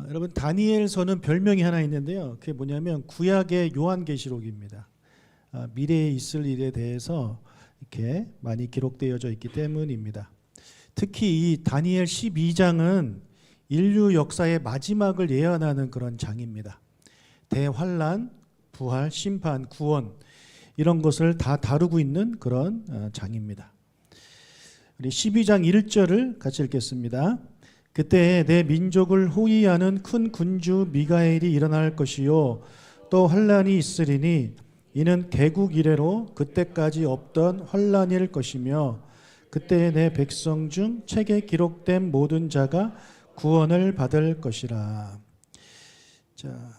여러분 다니엘서는 별명이 하나 있는데요. 그게 뭐냐면 구약의 요한계시록입니다. 미래에 있을 일에 대해서 이렇게 많이 기록되어져 있기 때문입니다. 특히 이 다니엘 12장은 인류 역사의 마지막을 예언하는 그런 장입니다. 대환란, 부활, 심판, 구원 이런 것을 다 다루고 있는 그런 장입니다. 우리 12장 1절을 같이 읽겠습니다. 그때 내 민족을 호위하는 큰 군주 미가엘이 일어날 것이요 또 환란이 있으리니 이는 개국 이래로 그때까지 없던 환란일 것이며 그때 내 백성 중 책에 기록된 모든 자가 구원을 받을 것이라. 자,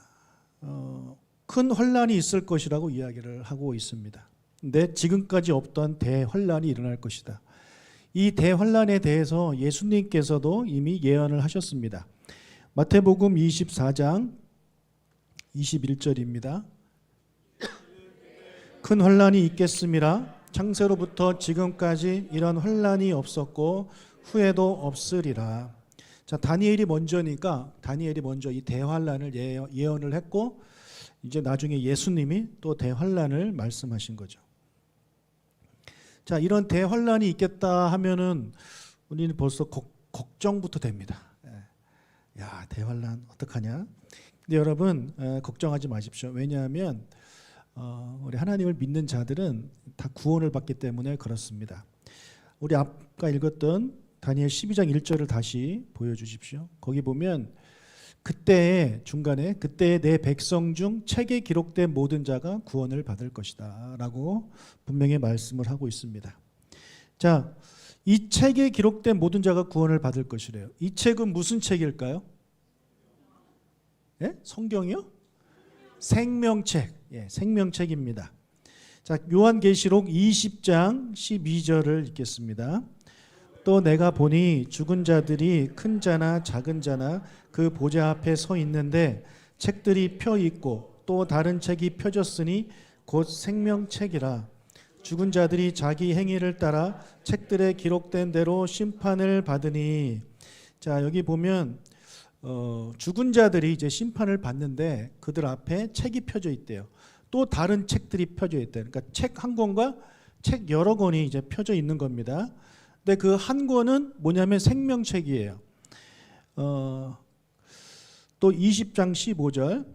큰 환란이 있을 것이라고 이야기를 하고 있습니다. 근데 지금까지 없던 대환란이 일어날 것이다. 이 대환란에 대해서 예수님께서도 이미 예언을 하셨습니다. 마태복음 24장 21절입니다. 큰 환란이 있겠음이라 창세로부터 지금까지 이런 환란이 없었고 후에도 없으리라. 자, 다니엘이 먼저니까 다니엘이 먼저 이 대환란을 예언을 했고 이제 나중에 예수님이 또 대환란을 말씀하신 거죠. 자, 이런 대환란이 있겠다 하면은 우리는 벌써 걱정부터 됩니다. 야, 대환란 어떡하냐? 근데 여러분 걱정하지 마십시오. 왜냐하면 우리 하나님을 믿는 자들은 다 구원을 받기 때문에 그렇습니다. 우리 아까 읽었던 다니엘 12장 1절을 다시 보여주십시오. 거기 보면 그때 중간에 그때 내 백성 중 책에 기록된 모든 자가 구원을 받을 것이다 라고 분명히 말씀을 하고 있습니다. 자, 이 책에 기록된 모든 자가 구원을 받을 것이래요. 이 책은 무슨 책일까요? 예? 성경이요? 생명책. 예, 생명책입니다. 자, 요한계시록 20장 12절을 읽겠습니다. 또 내가 보니 죽은 자들이 큰 자나 작은 자나 그 보좌 앞에 서 있는데 책들이 펴 있고 또 다른 책이 펴졌으니 곧 생명책이라. 죽은 자들이 자기 행위를 따라 책들에 기록된 대로 심판을 받으니. 자, 여기 보면 죽은 자들이 이제 심판을 받는데 그들 앞에 책이 펴져 있대요. 또 다른 책들이 펴져 있대요. 그러니까 책 한 권과 책 여러 권이 이제 펴져 있는 겁니다. 근데 그 한 권은 뭐냐면 생명책이에요. 또 20장 15절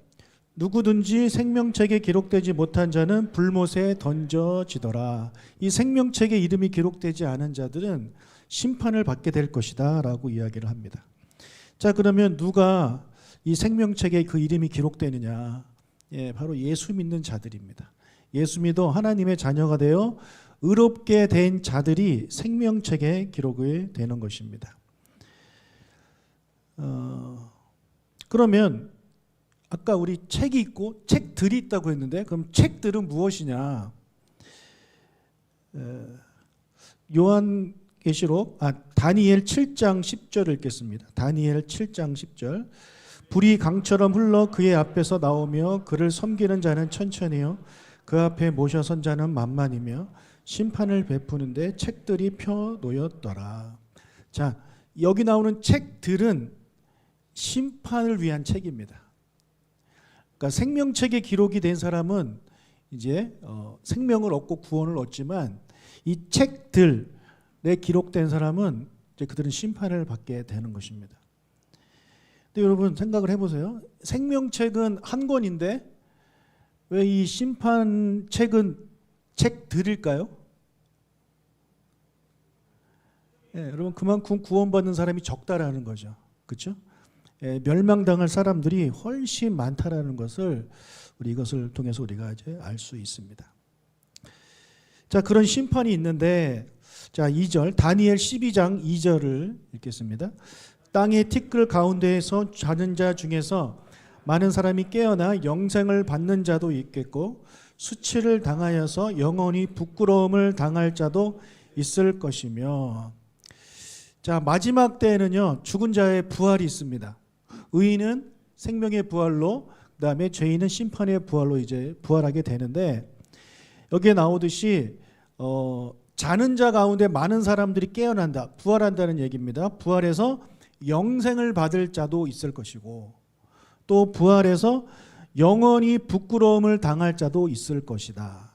누구든지 생명책에 기록되지 못한 자는 불못에 던져지더라. 이 생명책에 이름이 기록되지 않은 자들은 심판을 받게 될 것이다 라고 이야기를 합니다. 자, 그러면 누가 이 생명책에 그 이름이 기록되느냐? 예, 바로 예수 믿는 자들입니다. 예수 믿어 하나님의 자녀가 되어 의롭게 된 자들이 생명책에 기록이 되는 것입니다. 그러면 아까 우리 책이 있고 책들이 있다고 했는데 그럼 책들은 무엇이냐? 다니엘 7장 10절을 읽겠습니다. 다니엘 7장 10절. 불이 강처럼 흘러 그의 앞에서 나오며 그를 섬기는 자는 천천히요 그 앞에 모셔 선 자는 만만이며 심판을 베푸는데 책들이 펴 놓였더라. 자, 여기 나오는 책들은 심판을 위한 책입니다. 그러니까 생명책에 기록이 된 사람은 이제 생명을 얻고 구원을 얻지만 이 책들에 기록된 사람은 이제 그들은 심판을 받게 되는 것입니다. 근데 여러분 생각을 해보세요. 생명책은 한 권인데 왜 이 심판책은 책들일까요? 예, 여러분 그만큼 구원받는 사람이 적다라는 거죠. 그렇죠? 예, 멸망당할 사람들이 훨씬 많다라는 것을 이것을 통해서 우리가 이제 알 수 있습니다. 자, 그런 심판이 있는데 자, 2절 다니엘 12장 2절을 읽겠습니다. 땅의 티끌 가운데에서 자는 자 중에서 많은 사람이 깨어나 영생을 받는 자도 있겠고 수치를 당하여서 영원히 부끄러움을 당할 자도 있을 것이며. 자, 마지막 때에는요 죽은 자의 부활이 있습니다. 의인은 생명의 부활로, 그다음에 죄인은 심판의 부활로 이제 부활하게 되는데 여기에 나오듯이 자는 자 가운데 많은 사람들이 깨어난다, 부활한다는 얘기입니다. 부활해서 영생을 받을 자도 있을 것이고 또 부활해서 영원히 부끄러움을 당할 자도 있을 것이다.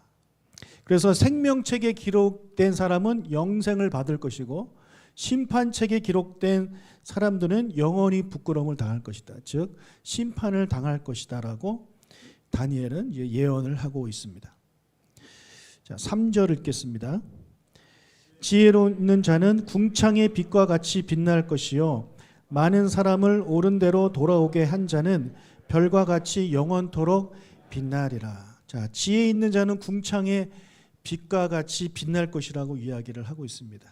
그래서 생명책에 기록된 사람은 영생을 받을 것이고 심판책에 기록된 사람들은 영원히 부끄러움을 당할 것이다. 즉 심판을 당할 것이다라고 다니엘은 예언을 하고 있습니다. 자, 3절 읽겠습니다. 지혜로운 자는 궁창의 빛과 같이 빛날 것이요 많은 사람을 옳은 대로 돌아오게 한 자는 별과 같이 영원토록 빛나리라. 자, 지혜 있는 자는 궁창의 빛과 같이 빛날 것이라고 이야기를 하고 있습니다.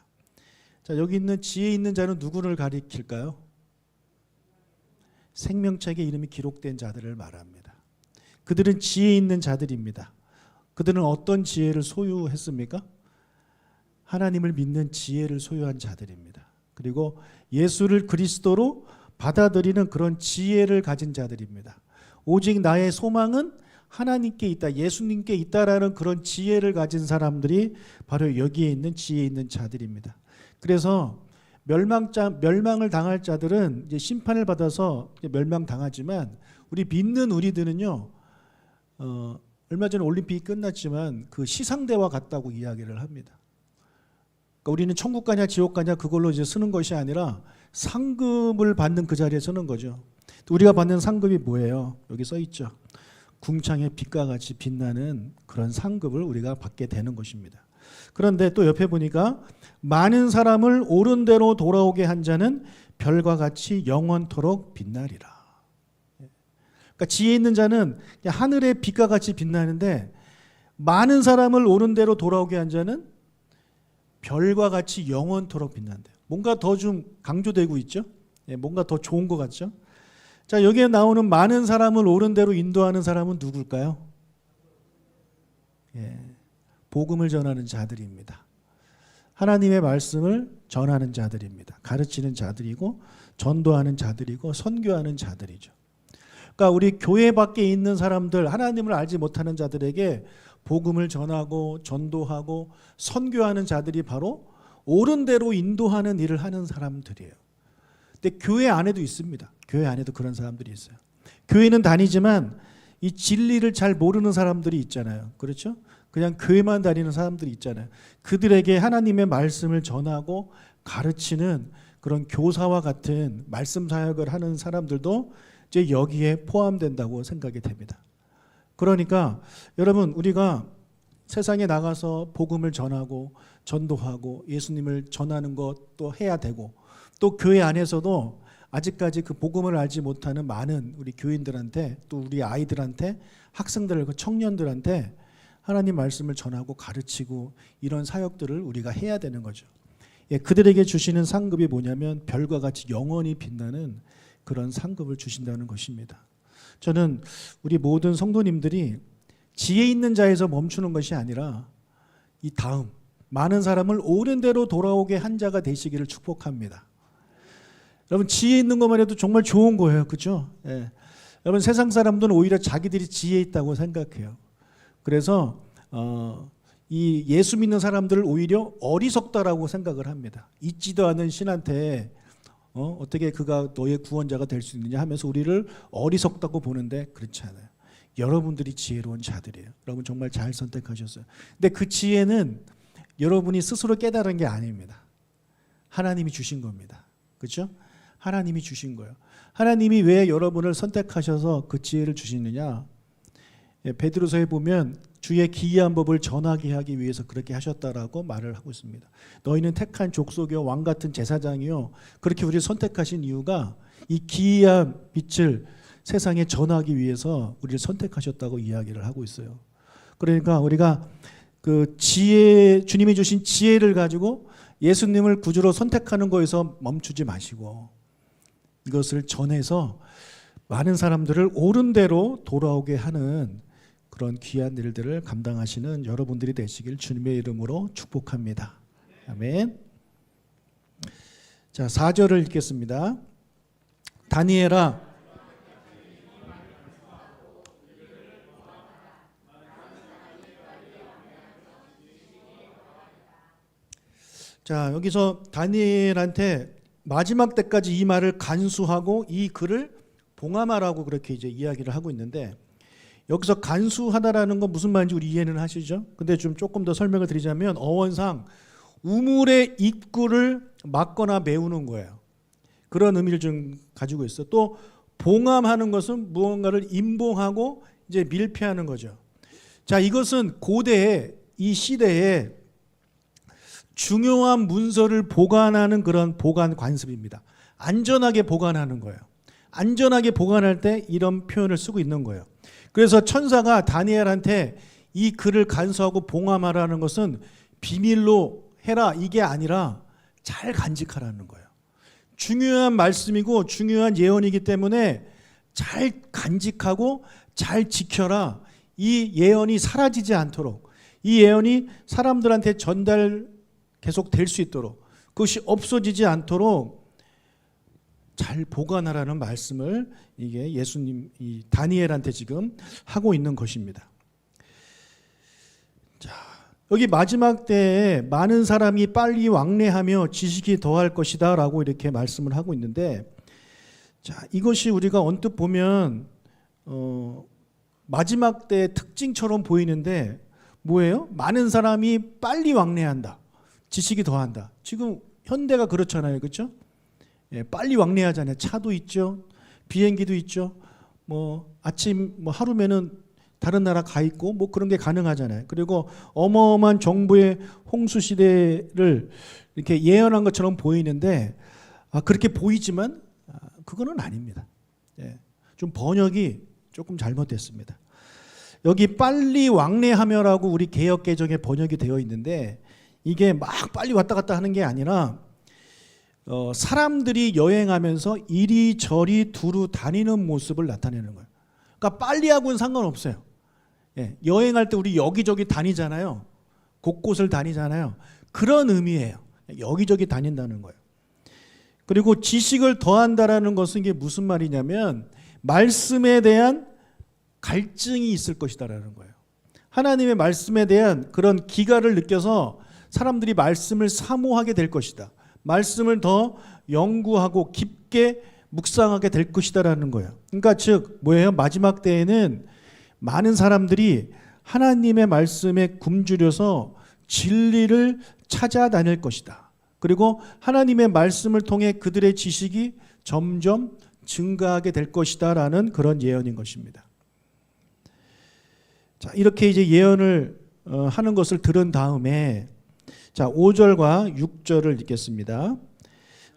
자, 여기 있는 지혜 있는 자는 누구를 가리킬까요? 생명책에 이름이 기록된 자들을 말합니다. 그들은 지혜 있는 자들입니다. 그들은 어떤 지혜를 소유했습니까? 하나님을 믿는 지혜를 소유한 자들입니다. 그리고 예수를 그리스도로 받아들이는 그런 지혜를 가진 자들입니다. 오직 나의 소망은 하나님께 있다, 예수님께 있다라는 그런 지혜를 가진 사람들이 바로 여기에 있는 지혜 있는 자들입니다. 그래서 멸망을 당할 자들은 이제 심판을 받아서 멸망당하지만 우리 믿는 우리들은요, 얼마 전에 올림픽이 끝났지만 그 시상대와 같다고 이야기를 합니다. 그러니까 우리는 천국 가냐 지옥 가냐 그걸로 이제 쓰는 것이 아니라 상급을 받는 그 자리에 서는 거죠. 우리가 받는 상급이 뭐예요? 여기 써 있죠. 궁창의 빛과 같이 빛나는 그런 상급을 우리가 받게 되는 것입니다. 그런데 또 옆에 보니까 많은 사람을 옳은 대로 돌아오게 한 자는 별과 같이 영원토록 빛나리라. 그러니까 지혜 있는 자는 하늘의 빛과 같이 빛나는데 많은 사람을 옳은 대로 돌아오게 한 자는 별과 같이 영원토록 빛난대요. 뭔가 더 좀 강조되고 있죠. 뭔가 더 좋은 것 같죠. 자, 여기에 나오는 많은 사람을 옳은 대로 인도하는 사람은 누굴까요? 복음을 전하는 자들입니다. 하나님의 말씀을 전하는 자들입니다. 가르치는 자들이고 전도하는 자들이고 선교하는 자들이죠. 그러니까 우리 교회 밖에 있는 사람들, 하나님을 알지 못하는 자들에게 복음을 전하고 전도하고 선교하는 자들이 바로 옳은 대로 인도하는 일을 하는 사람들이에요. 근데 교회 안에도 있습니다. 교회 안에도 그런 사람들이 있어요. 교회는 다니지만 이 진리를 잘 모르는 사람들이 있잖아요. 그렇죠? 그냥 교회만 다니는 사람들이 있잖아요. 그들에게 하나님의 말씀을 전하고 가르치는 그런 교사와 같은 말씀 사역을 하는 사람들도 이제 여기에 포함된다고 생각이 됩니다. 그러니까 여러분, 우리가 세상에 나가서 복음을 전하고 전도하고 예수님을 전하는 것도 해야 되고, 또 교회 안에서도 아직까지 그 복음을 알지 못하는 많은 우리 교인들한테, 또 우리 아이들한테, 학생들, 청년들한테 하나님 말씀을 전하고 가르치고 이런 사역들을 우리가 해야 되는 거죠. 그들에게 주시는 상급이 뭐냐면 별과 같이 영원히 빛나는 그런 상급을 주신다는 것입니다. 저는 우리 모든 성도님들이 지혜 있는 자에서 멈추는 것이 아니라 이 다음 많은 사람을 옳은 대로 돌아오게 한 자가 되시기를 축복합니다. 여러분, 지혜 있는 것만 해도 정말 좋은 거예요. 그렇죠? 여러분, 세상 사람들은 오히려 자기들이 지혜 있다고 생각해요. 그래서 이 예수 믿는 사람들을 오히려 어리석다라고 생각을 합니다. 있지도 않은 신한테 어떻게 그가 너의 구원자가 될 수 있느냐 하면서 우리를 어리석다고 보는데 그렇지 않아요. 여러분들이 지혜로운 자들이에요. 여러분 정말 잘 선택하셨어요. 근데 그 지혜는 여러분이 스스로 깨달은 게 아닙니다. 하나님이 주신 겁니다. 그렇죠? 하나님이 주신 거예요. 하나님이 왜 여러분을 선택하셔서 그 지혜를 주시느냐? 베드로서에 보면 주의 기이한 법을 전하게 하기 위해서 그렇게 하셨다라고 말을 하고 있습니다. 너희는 택한 족속이요 왕 같은 제사장이요, 그렇게 우리를 선택하신 이유가 이 기이한 빛을 세상에 전하기 위해서 우리를 선택하셨다고 이야기를 하고 있어요. 그러니까 우리가 그 지혜, 주님이 주신 지혜를 가지고 예수님을 구주로 선택하는 거에서 멈추지 마시고 이것을 전해서 많은 사람들을 옳은 대로 돌아오게 하는 그런 귀한 일들을 감당하시는 여러분들이 되시길 주님의 이름으로 축복합니다. 아멘. 자, 4절을 읽겠습니다. 다니엘아, 자, 여기서 다니엘한테 마지막 때까지 이 말을 간수하고 이 글을 봉함하라고 그렇게 이제 이야기를 하고 있는데, 여기서 간수하다라는 건 무슨 말인지 우리 이해는 하시죠? 근데 좀 조금 더 설명을 드리자면 어원상 우물의 입구를 막거나 메우는 거예요. 그런 의미를 좀 가지고 있어. 또 봉함하는 것은 무언가를 임봉하고 이제 밀폐하는 거죠. 자, 이것은 고대에, 이 시대에 중요한 문서를 보관하는 그런 보관 관습입니다. 안전하게 보관하는 거예요. 안전하게 보관할 때 이런 표현을 쓰고 있는 거예요. 그래서 천사가 다니엘한테 이 글을 간수하고 봉함하라는 것은 비밀로 해라, 이게 아니라 잘 간직하라는 거예요. 중요한 말씀이고 중요한 예언이기 때문에 잘 간직하고 잘 지켜라. 이 예언이 사라지지 않도록, 이 예언이 사람들한테 전달 계속 될 수 있도록, 그것이 없어지지 않도록 잘 보관하라는 말씀을 이게 예수님, 이 다니엘한테 지금 하고 있는 것입니다. 자, 여기 마지막 때에 많은 사람이 빨리 왕래하며 지식이 더할 것이다 라고 이렇게 말씀을 하고 있는데, 자, 이것이 우리가 언뜻 보면 마지막 때의 특징처럼 보이는데 뭐예요? 많은 사람이 빨리 왕래한다, 지식이 더한다. 지금 현대가 그렇잖아요, 그렇죠? 예, 빨리 왕래하잖아요. 차도 있죠, 비행기도 있죠. 뭐 아침 뭐 하루면은 다른 나라 가 있고 뭐 그런 게 가능하잖아요. 그리고 어마어마한 정부의 홍수 시대를 이렇게 예언한 것처럼 보이는데, 그렇게 보이지만 그거는 아닙니다. 예, 좀 번역이 조금 잘못됐습니다. 여기 빨리 왕래하며라고 우리 개역개정에 번역이 되어 있는데, 이게 막 빨리 왔다 갔다 하는 게 아니라 사람들이 여행하면서 이리저리 두루 다니는 모습을 나타내는 거예요. 그러니까 빨리 하고는 상관없어요. 예, 여행할 때 우리 여기저기 다니잖아요. 곳곳을 다니잖아요. 그런 의미예요. 여기저기 다닌다는 거예요. 그리고 지식을 더한다라는 것은 이게 무슨 말이냐면 말씀에 대한 갈증이 있을 것이다라는 거예요. 하나님의 말씀에 대한 그런 기가를 느껴서 사람들이 말씀을 사모하게 될 것이다. 말씀을 더 연구하고 깊게 묵상하게 될 것이다라는 거예요. 그러니까 즉 뭐예요? 마지막 때에는 많은 사람들이 하나님의 말씀에 굶주려서 진리를 찾아다닐 것이다. 그리고 하나님의 말씀을 통해 그들의 지식이 점점 증가하게 될 것이다라는 그런 예언인 것입니다. 자, 이렇게 이제 예언을 하는 것을 들은 다음에 자, 5절과 6절을 읽겠습니다.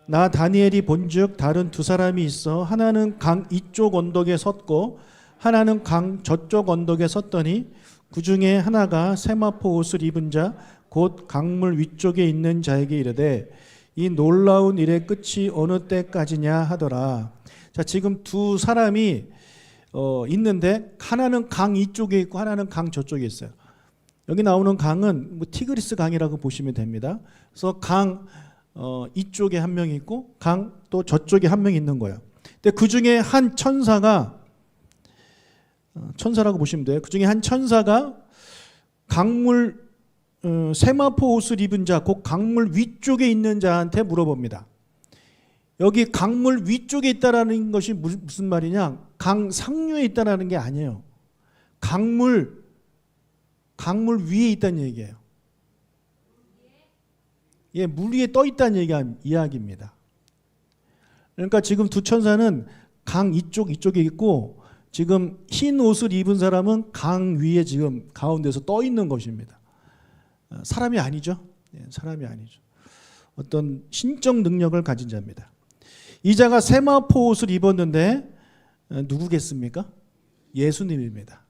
나 다니엘이 본즉 다른 두 사람이 있어 하나는 강 이쪽 언덕에 섰고 하나는 강 저쪽 언덕에 섰더니 그 중에 하나가 세마포 옷을 입은 자 곧 강물 위쪽에 있는 자에게 이르되 이 놀라운 일의 끝이 어느 때까지냐 하더라. 자, 지금 두 사람이 있는데 하나는 강 이쪽에 있고 하나는 강 저쪽에 있어요. 여기 나오는 강은 뭐 티그리스 강이라고 보시면 됩니다. 그래서 강 이쪽에 한 명이 있고 강 또 저쪽에 한 명이 있는 거예요. 근데 그 중에 한 천사가 천사라고 보시면 돼요. 그 중에 한 천사가 강물 세마포 옷을 입은 자, 곧 강물 위쪽에 있는 자한테 물어봅니다. 여기 강물 위쪽에 있다라는 것이 무슨 말이냐? 강 상류에 있다라는 게 아니에요. 강물 위에 있다는 얘기예요. 예, 물 위에 떠 있다는 이야기입니다. 그러니까 지금 두 천사는 강 이쪽에 있고 지금 흰 옷을 입은 사람은 강 위에 지금 가운데서 떠 있는 것입니다. 사람이 아니죠. 예, 사람이 아니죠. 어떤 신적 능력을 가진 자입니다. 이 자가 세마포 옷을 입었는데 누구겠습니까? 예수님입니다.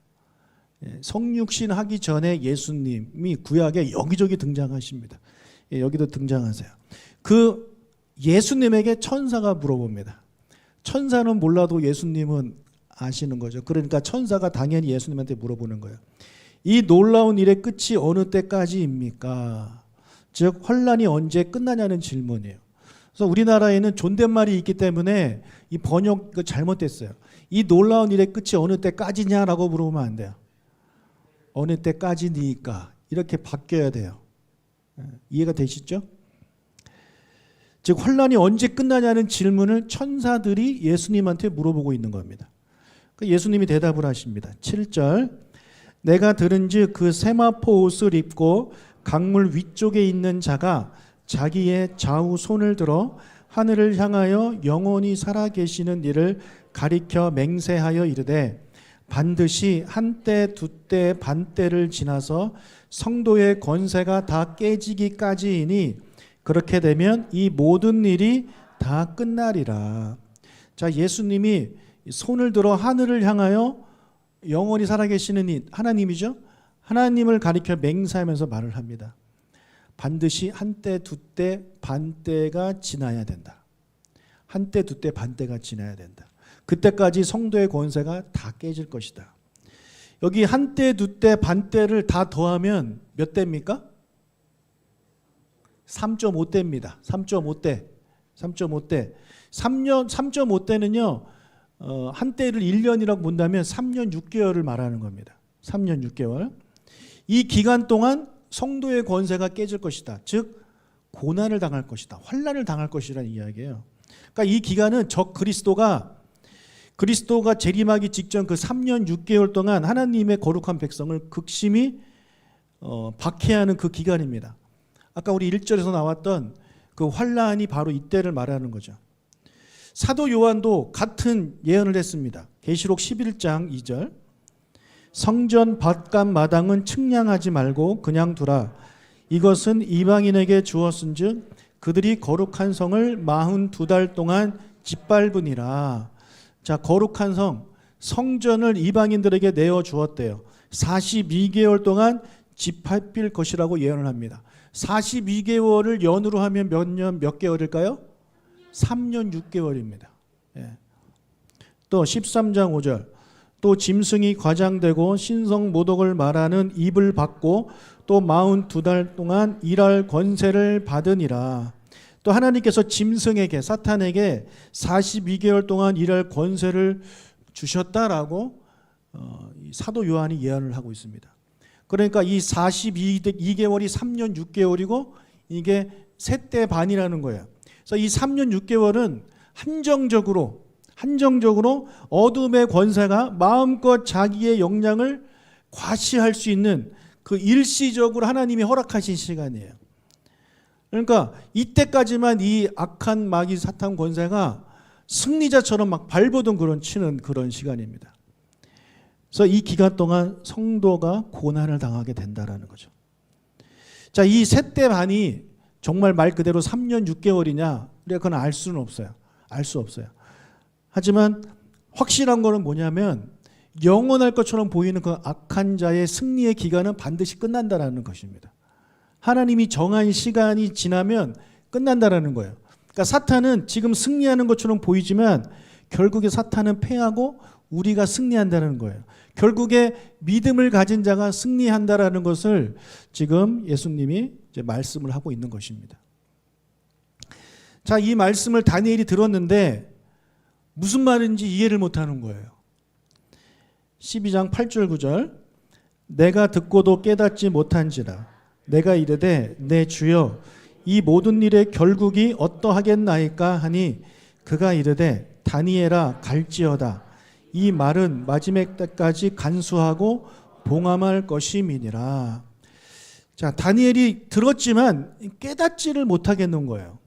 성육신 하기 전에 예수님이 구약에 여기저기 등장하십니다. 여기도 등장하세요. 그 예수님에게 천사가 물어봅니다. 천사는 몰라도 예수님은 아시는 거죠. 그러니까 천사가 당연히 예수님한테 물어보는 거예요. 이 놀라운 일의 끝이 어느 때까지입니까? 즉 환란이 언제 끝나냐는 질문이에요. 그래서 우리나라에는 존댓말이 있기 때문에 이 번역 잘못됐어요. 이 놀라운 일의 끝이 어느 때까지냐라고 물어보면 안 돼요. 어느 때까지니까 이렇게 바뀌어야 돼요. 이해가 되시죠? 즉 환란이 언제 끝나냐는 질문을 천사들이 예수님한테 물어보고 있는 겁니다. 예수님이 대답을 하십니다. 7절 내가 들은즉 그 세마포 옷을 입고 강물 위쪽에 있는 자가 자기의 좌우 손을 들어 하늘을 향하여 영원히 살아계시는 이를 가리켜 맹세하여 이르되 반드시 한때 두때 반때를 지나서 성도의 권세가 다 깨지기까지이니 그렇게 되면 이 모든 일이 다 끝나리라. 자, 예수님이 손을 들어 하늘을 향하여 영원히 살아계시는 이 하나님이죠. 하나님을 가리켜 맹세하면서 말을 합니다. 반드시 한때 두때 반때가 지나야 된다. 한때 두때 반때가 지나야 된다. 그때까지 성도의 권세가 다 깨질 것이다. 여기 한때 두때 반때를 다 더하면 몇 대입니까? 3.5대입니다. 3.5대. 3.5대. 3.5대는요. 한때를 1년이라고 본다면 3년 6개월을 말하는 겁니다. 3년 6개월. 이 기간 동안 성도의 권세가 깨질 것이다. 즉 고난을 당할 것이다. 환난을 당할 것이라는 이야기예요. 그러니까 이 기간은 적 그리스도가 재림하기 직전 그 3년 6개월 동안 하나님의 거룩한 백성을 극심히 박해하는 그 기간입니다. 아까 우리 1절에서 나왔던 그 환난이 바로 이때를 말하는 거죠. 사도 요한도 같은 예언을 했습니다. 계시록 11장 2절 성전 밭감 마당은 측량하지 말고 그냥 두라. 이것은 이방인에게 주었은즉 그들이 거룩한 성을 42달 동안 짓밟으니라. 자, 거룩한 성전을 이방인들에게 내어 주었대요. 42개월 동안 짓밟힐 것이라고 예언을 합니다. 42개월을 연으로 하면 몇 년 몇 개월일까요? 3년 6개월입니다. 예. 또 13장 5절 또 짐승이 과장되고 신성 모독을 말하는 입을 받고 또 42달 동안 일할 권세를 받으니라. 또 하나님께서 짐승에게 사탄에게 42개월 동안 일할 권세를 주셨다라고 사도 요한이 예언을 하고 있습니다. 그러니까 이 42개월이 3년 6개월이고 이게 셋대 반이라는 거예요. 그래서 이 3년 6개월은 한정적으로 어둠의 권세가 마음껏 자기의 역량을 과시할 수 있는 그 일시적으로 하나님이 허락하신 시간이에요. 그러니까 이때까지만 이 악한 마귀 사탄 권세가 승리자처럼 막 발버둥 치는 그런 시간입니다. 그래서 이 기간 동안 성도가 고난을 당하게 된다라는 거죠. 자, 이 셋대 반이 정말 말 그대로 3년 6개월이냐? 우리가 그건 알 수는 없어요. 알 수 없어요. 하지만 확실한 거는 뭐냐면 영원할 것처럼 보이는 그 악한 자의 승리의 기간은 반드시 끝난다라는 것입니다. 하나님이 정한 시간이 지나면 끝난다라는 거예요. 그러니까 사탄은 지금 승리하는 것처럼 보이지만 결국에 사탄은 패하고 우리가 승리한다는 거예요. 결국에 믿음을 가진 자가 승리한다라는 것을 지금 예수님이 이제 말씀을 하고 있는 것입니다. 자, 이 말씀을 다니엘이 들었는데 무슨 말인지 이해를 못하는 거예요. 12장 8절 9절 내가 듣고도 깨닫지 못한지라 내가 이르되 내 주여 이 모든 일의 결국이 어떠하겠나이까 하니 그가 이르되 다니엘아 갈지어다 이 말은 마지막 때까지 간수하고 봉함할 것임이니라. 자, 다니엘이 들었지만 깨닫지를 못하겠는 거예요.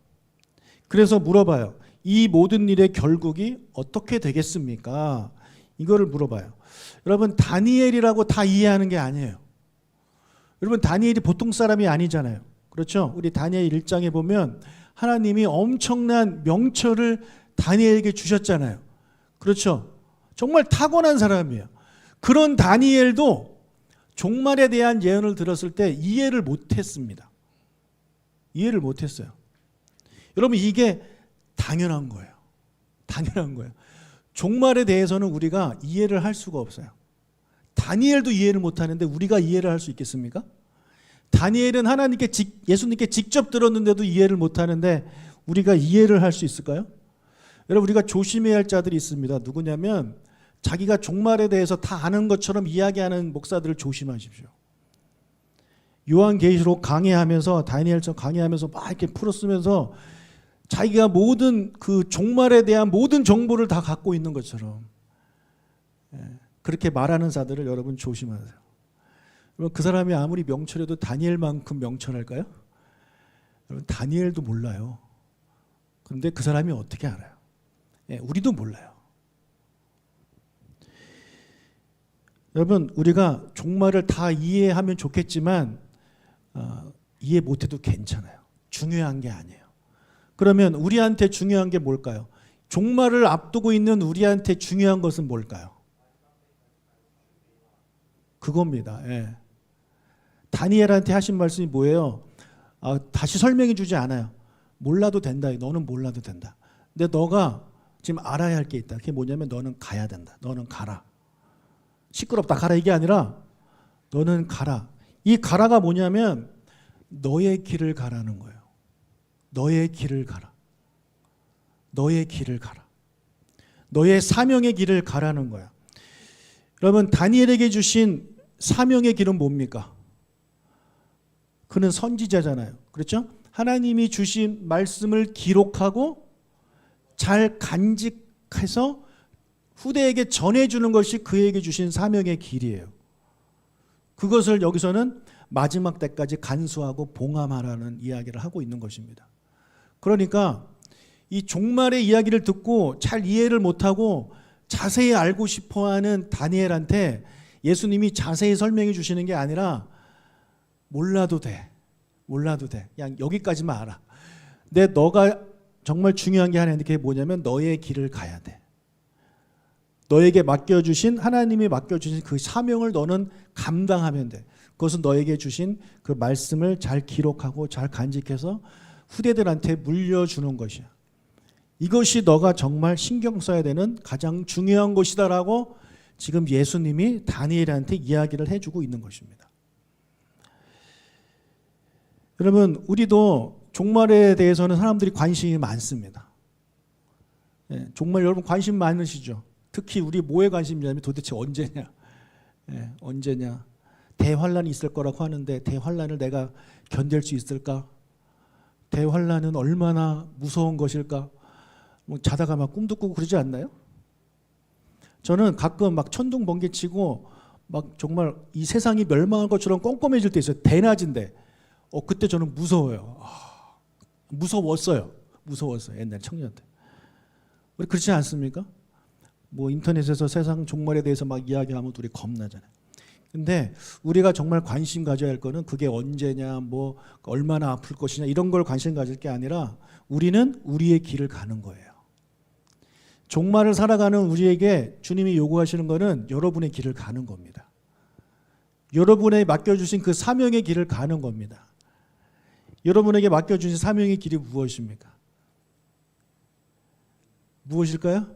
그래서 물어봐요. 이 모든 일의 결국이 어떻게 되겠습니까? 이거를 물어봐요. 여러분, 다니엘이라고 다 이해하는 게 아니에요. 여러분, 다니엘이 보통 사람이 아니잖아요. 그렇죠? 우리 다니엘 1장에 보면 하나님이 엄청난 명철을 다니엘에게 주셨잖아요. 그렇죠? 정말 타고난 사람이에요. 그런 다니엘도 종말에 대한 예언을 들었을 때 이해를 못했습니다. 이해를 못했어요. 여러분, 이게 당연한 거예요. 당연한 거예요. 종말에 대해서는 우리가 이해를 할 수가 없어요. 다니엘도 이해를 못하는데 우리가 이해를 할 수 있겠습니까? 다니엘은 예수님께 직접 들었는데도 이해를 못하는데 우리가 이해를 할 수 있을까요? 여러분, 우리가 조심해야 할 자들이 있습니다. 누구냐면 자기가 종말에 대해서 다 아는 것처럼 이야기하는 목사들을 조심하십시오. 요한계시록 강해하면서 다니엘서 강해하면서 막 이렇게 풀어쓰면서 자기가 모든 그 종말에 대한 모든 정보를 다 갖고 있는 것처럼 그렇게 말하는 자들을 여러분 조심하세요. 그 사람이 아무리 명철해도 다니엘만큼 명철할까요? 여러분 다니엘도 몰라요. 그런데 그 사람이 어떻게 알아요? 우리도 몰라요. 여러분 우리가 종말을 다 이해하면 좋겠지만 이해 못해도 괜찮아요. 중요한 게 아니에요. 그러면 우리한테 중요한 게 뭘까요? 종말을 앞두고 있는 우리한테 중요한 것은 뭘까요? 그겁니다. 예. 다니엘한테 하신 말씀이 뭐예요? 다시 설명해 주지 않아요. 몰라도 된다. 너는 몰라도 된다. 근데 너가 지금 알아야 할 게 있다. 그게 뭐냐면 너는 가야 된다. 너는 가라. 시끄럽다 가라 이게 아니라 너는 가라. 이 가라가 뭐냐면 너의 길을 가라는 거예요. 너의 길을 가라. 너의 길을 가라. 너의 사명의 길을 가라는 거야. 여러분 다니엘에게 주신 사명의 길은 뭡니까? 그는 선지자잖아요. 그렇죠? 하나님이 주신 말씀을 기록하고 잘 간직해서 후대에게 전해주는 것이 그에게 주신 사명의 길이에요. 그것을 여기서는 마지막 때까지 간수하고 봉함하라는 이야기를 하고 있는 것입니다. 그러니까 이 종말의 이야기를 듣고 잘 이해를 못하고 자세히 알고 싶어하는 다니엘한테 예수님이 자세히 설명해 주시는 게 아니라 몰라도 돼. 몰라도 돼. 그냥 여기까지만 알아. 근데 너가 정말 중요한 게 하나 있는데 그게 뭐냐면 너의 길을 가야 돼. 너에게 맡겨주신 하나님이 맡겨주신 그 사명을 너는 감당하면 돼. 그것은 너에게 주신 그 말씀을 잘 기록하고 잘 간직해서 후대들한테 물려주는 것이야. 이것이 너가 정말 신경 써야 되는 가장 중요한 것이다라고 지금 예수님이 다니엘한테 이야기를 해주고 있는 것입니다. 여러분 우리도 종말에 대해서는 사람들이 관심이 많습니다. 종말 여러분 관심 많으시죠? 특히 우리 뭐에 관심이 있냐면 도대체 언제냐. 언제냐. 대환란이 있을 거라고 하는데 대환란을 내가 견딜 수 있을까? 대환란은 얼마나 무서운 것일까? 뭐 자다가 막 꿈도 꾸고 그러지 않나요? 저는 가끔 막 천둥 번개 치고 막 정말 이 세상이 멸망할 것처럼 껌껌해질 때 있어요. 대낮인데 그때 저는 무서워요. 무서웠어요. 옛날 청년 때. 우리 그렇지 않습니까? 뭐 인터넷에서 세상 종말에 대해서 막 이야기하면 우리 겁나잖아요. 근데 우리가 정말 관심 가져야 할 거는 그게 언제냐, 뭐 얼마나 아플 것이냐 이런 걸 관심 가질 게 아니라 우리는 우리의 길을 가는 거예요. 종말을 살아가는 우리에게 주님이 요구하시는 거는 여러분의 길을 가는 겁니다. 여러분에게 맡겨주신 그 사명의 길을 가는 겁니다. 여러분에게 맡겨주신 사명의 길이 무엇입니까? 무엇일까요?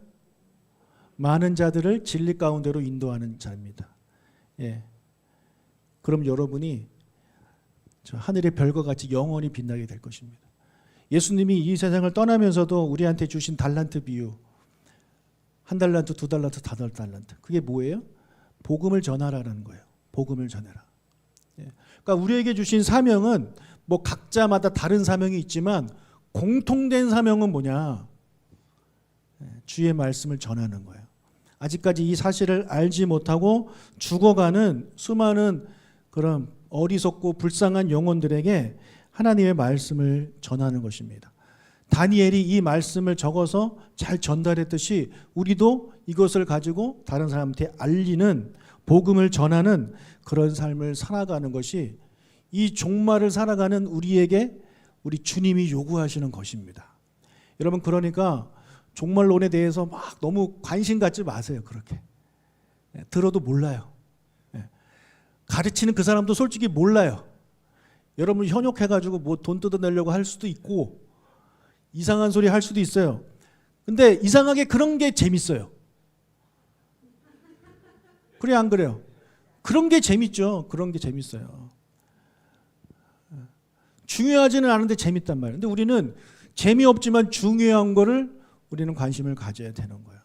많은 자들을 진리 가운데로 인도하는 자입니다. 그럼 여러분이 저 하늘의 별과 같이 영원히 빛나게 될 것입니다. 예수님이 이 세상을 떠나면서도 우리한테 주신 달란트 비유 1달란트, 2달란트, 5달란트 그게 뭐예요? 복음을 전하라는 거예요. 복음을 전해라. 그러니까 우리에게 주신 사명은 뭐 각자마다 다른 사명이 있지만 공통된 사명은 뭐냐? 주의 말씀을 전하는 거예요. 아직까지 이 사실을 알지 못하고 죽어가는 수많은 그런 어리석고 불쌍한 영혼들에게 하나님의 말씀을 전하는 것입니다. 다니엘이 이 말씀을 적어서 잘 전달했듯이 우리도 이것을 가지고 다른 사람한테 알리는 복음을 전하는 그런 삶을 살아가는 것이 이 종말을 살아가는 우리에게 우리 주님이 요구하시는 것입니다. 여러분 그러니까 종말론에 대해서 막 너무 관심 갖지 마세요. 그렇게 들어도 몰라요. 가르치는 그 사람도 솔직히 몰라요. 여러분 현혹해가지고 뭐 돈 뜯어내려고 할 수도 있고 이상한 소리 할 수도 있어요. 근데 이상하게 그런 게 재밌어요. 그래 안 그래요? 그런 게 재밌죠. 그런 게 재밌어요. 중요하지는 않은데 재밌단 말이에요. 근데 우리는 재미없지만 중요한 거를 우리는 관심을 가져야 되는 거예요.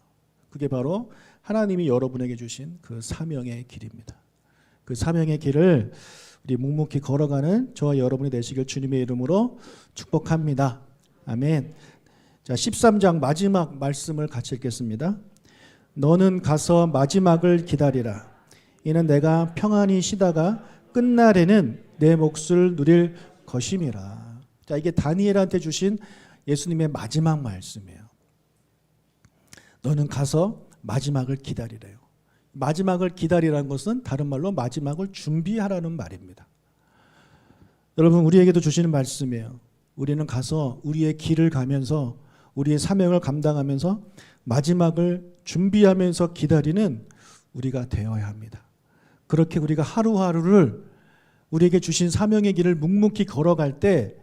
그게 바로 하나님이 여러분에게 주신 그 사명의 길입니다. 그 사명의 길을 우리 묵묵히 걸어가는 저와 여러분이 되시길 주님의 이름으로 축복합니다. 아멘. 자, 13장 마지막 말씀을 같이 읽겠습니다. 너는 가서 마지막을 기다리라. 이는 내가 평안히 쉬다가 끝날에는 내 몫을 누릴 것임이라. 자, 이게 다니엘한테 주신 예수님의 마지막 말씀이에요. 너는 가서 마지막을 기다리래요. 마지막을 기다리라는 것은 다른 말로 마지막을 준비하라는 말입니다. 여러분, 우리에게도 주시는 말씀이에요. 우리는 가서 우리의 길을 가면서 우리의 사명을 감당하면서 마지막을 준비하면서 기다리는 우리가 되어야 합니다. 그렇게 우리가 하루하루를 우리에게 주신 사명의 길을 묵묵히 걸어갈 때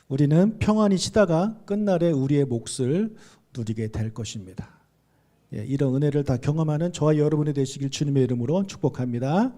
우리는 평안히 쉬다가 끝날에 우리의 몫을 누리게 될 것입니다. 이런 은혜를 다 경험하는 저와 여러분이 되시길 주님의 이름으로 축복합니다.